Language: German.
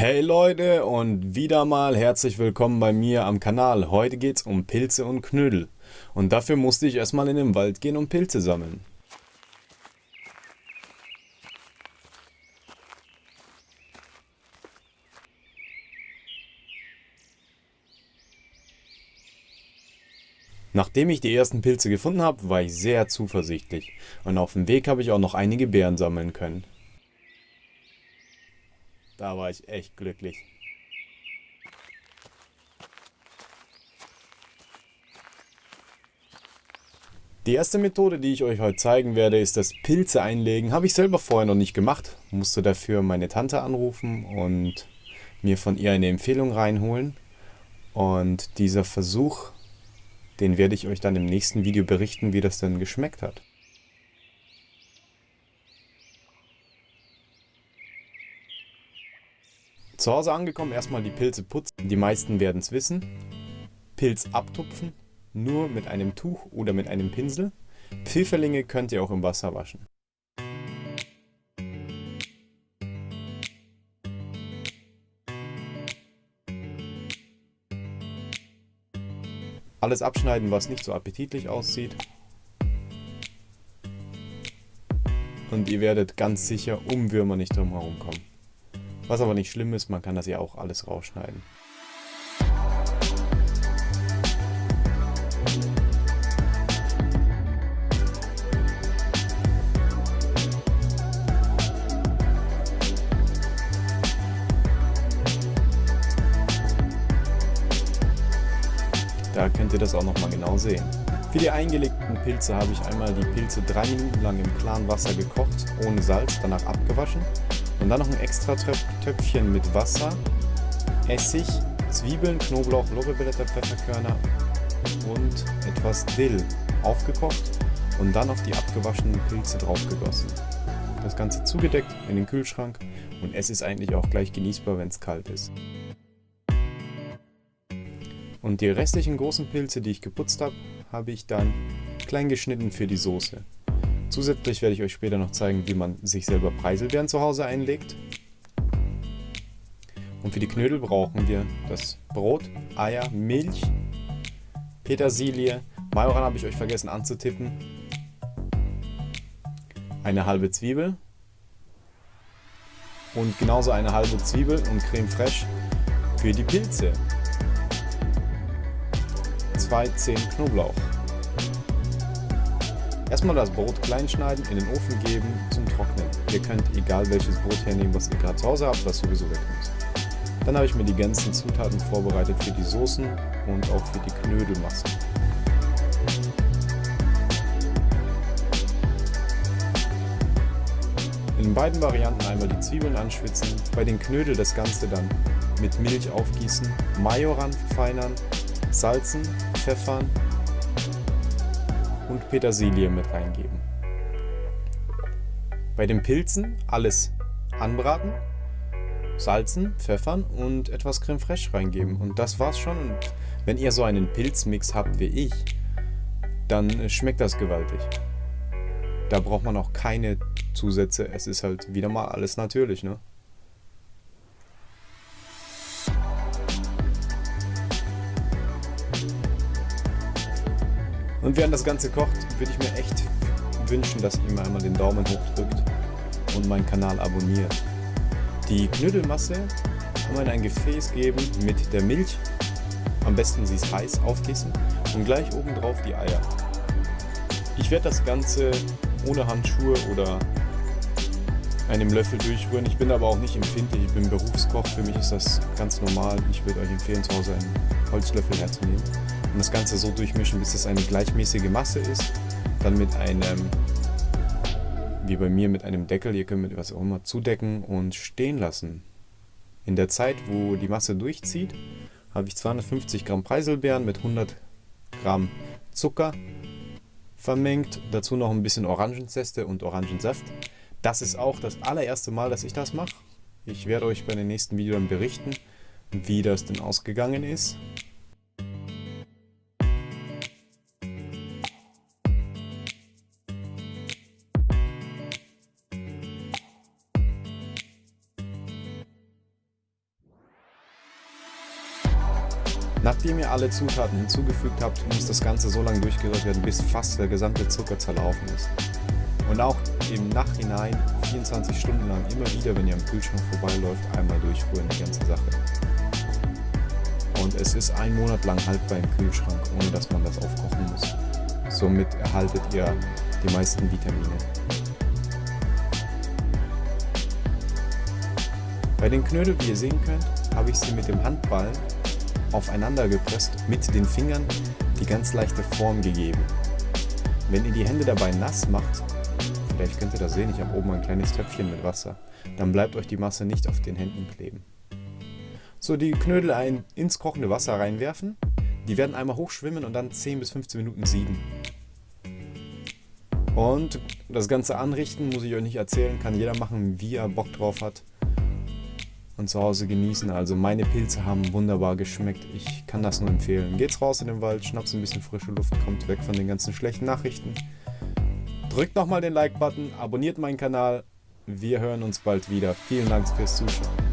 Hey Leute und wieder mal herzlich willkommen bei mir am Kanal. Heute geht's um Pilze und Knödel. Und dafür musste ich erstmal in den Wald gehen und Pilze sammeln. Nachdem ich die ersten Pilze gefunden habe, war ich sehr zuversichtlich. Und auf dem Weg habe ich auch noch einige Beeren sammeln können. Da war ich echt glücklich. Die erste Methode, die ich euch heute zeigen werde, ist das Pilze einlegen. Habe ich selber vorher noch nicht gemacht. Musste dafür meine Tante anrufen und mir von ihr eine Empfehlung reinholen. Und dieser Versuch, den werde ich euch dann im nächsten Video berichten, wie das denn geschmeckt hat. Zu Hause angekommen, erstmal die Pilze putzen. Die meisten werden es wissen. Pilz abtupfen, nur mit einem Tuch oder mit einem Pinsel. Pfifferlinge könnt ihr auch im Wasser waschen. Alles abschneiden, was nicht so appetitlich aussieht. Und ihr werdet ganz sicher um Würmer nicht drum herum kommen. Was aber nicht schlimm ist, man kann das ja auch alles rausschneiden. Da könnt ihr das auch nochmal genau sehen. Für die eingelegten Pilze habe ich einmal die Pilze 3 Minuten lang im klaren Wasser gekocht, ohne Salz, danach abgewaschen. Und dann noch ein extra Töpfchen mit Wasser, Essig, Zwiebeln, Knoblauch, Lorbeerblätter, Pfefferkörner und etwas Dill aufgekocht und dann auf die abgewaschenen Pilze draufgegossen. Das Ganze zugedeckt in den Kühlschrank und es ist eigentlich auch gleich genießbar, wenn es kalt ist. Und die restlichen großen Pilze, die ich geputzt habe, habe ich dann klein geschnitten für die Soße. Zusätzlich werde ich euch später noch zeigen, wie man sich selber Preiselbeeren zu Hause einlegt. Und für die Knödel brauchen wir das Brot, Eier, Milch, Petersilie, Majoran habe ich euch vergessen anzutippen, eine halbe Zwiebel und genauso eine halbe Zwiebel und Creme fraiche für die Pilze. 2 Zehen Knoblauch. Erstmal das Brot klein schneiden, in den Ofen geben zum Trocknen. Ihr könnt egal welches Brot hernehmen, was ihr gerade zu Hause habt, was sowieso weg muss. Dann habe ich mir die ganzen Zutaten vorbereitet für die Soßen und auch für die Knödelmasse. In beiden Varianten einmal die Zwiebeln anschwitzen, bei den Knödel das Ganze dann mit Milch aufgießen, Majoran verfeinern, salzen, pfeffern und Petersilie mit reingeben. Bei den Pilzen alles anbraten, salzen, pfeffern und etwas Creme fraiche reingeben. Und das war's schon. Und wenn ihr so einen Pilzmix habt wie ich, dann schmeckt das gewaltig. Da braucht man auch keine Zusätze. Es ist halt wieder mal alles natürlich, ne? Und während das Ganze kocht, würde ich mir echt wünschen, dass ihr mir einmal den Daumen hoch drückt und meinen Kanal abonniert. Die Knödelmasse kann man in ein Gefäß geben mit der Milch. Am besten sie ist heiß aufgießen und gleich oben drauf die Eier. Ich werde das Ganze ohne Handschuhe oder einem Löffel durchrühren. Ich bin aber auch nicht empfindlich, ich bin Berufskoch, für mich ist das ganz normal. Ich würde euch empfehlen, zu Hause einen Holzlöffel herzunehmen. Und das Ganze so durchmischen, bis es eine gleichmäßige Masse ist. Dann mit einem, wie bei mir, mit einem Deckel, ihr könnt mit was auch immer zudecken und stehen lassen. In der Zeit, wo die Masse durchzieht, habe ich 250 Gramm Preiselbeeren mit 100 Gramm Zucker vermengt. Dazu noch ein bisschen Orangenzeste und Orangensaft. Das ist auch das allererste Mal, dass ich das mache. Ich werde euch bei den nächsten Videos berichten, wie das denn ausgegangen ist. Nachdem ihr alle Zutaten hinzugefügt habt, muss das Ganze so lange durchgerührt werden, bis fast der gesamte Zucker zerlaufen ist. Und auch im Nachhinein 24 Stunden lang immer wieder, wenn ihr am Kühlschrank vorbeiläuft, einmal durchrühren die ganze Sache. Und es ist 1 Monat lang haltbar im Kühlschrank, ohne dass man das aufkochen muss. Somit erhaltet ihr die meisten Vitamine. Bei den Knödeln, wie ihr sehen könnt, habe ich sie mit dem Handballen aufeinander gepresst, mit den Fingern die ganz leichte Form gegeben. Wenn ihr die Hände dabei nass macht, vielleicht könnt ihr das sehen, ich habe oben ein kleines Töpfchen mit Wasser, dann bleibt euch die Masse nicht auf den Händen kleben. So, die Knödel ins kochende Wasser reinwerfen, die werden einmal hochschwimmen und dann 10 bis 15 Minuten sieden. Und das Ganze anrichten, muss ich euch nicht erzählen, kann jeder machen, wie er Bock drauf hat. Und zu Hause genießen. Also meine Pilze haben wunderbar geschmeckt. Ich kann das nur empfehlen. Geht's raus in den Wald, schnappt ein bisschen frische Luft, kommt weg von den ganzen schlechten Nachrichten. Drückt nochmal den Like-Button, abonniert meinen Kanal. Wir hören uns bald wieder. Vielen Dank fürs Zuschauen.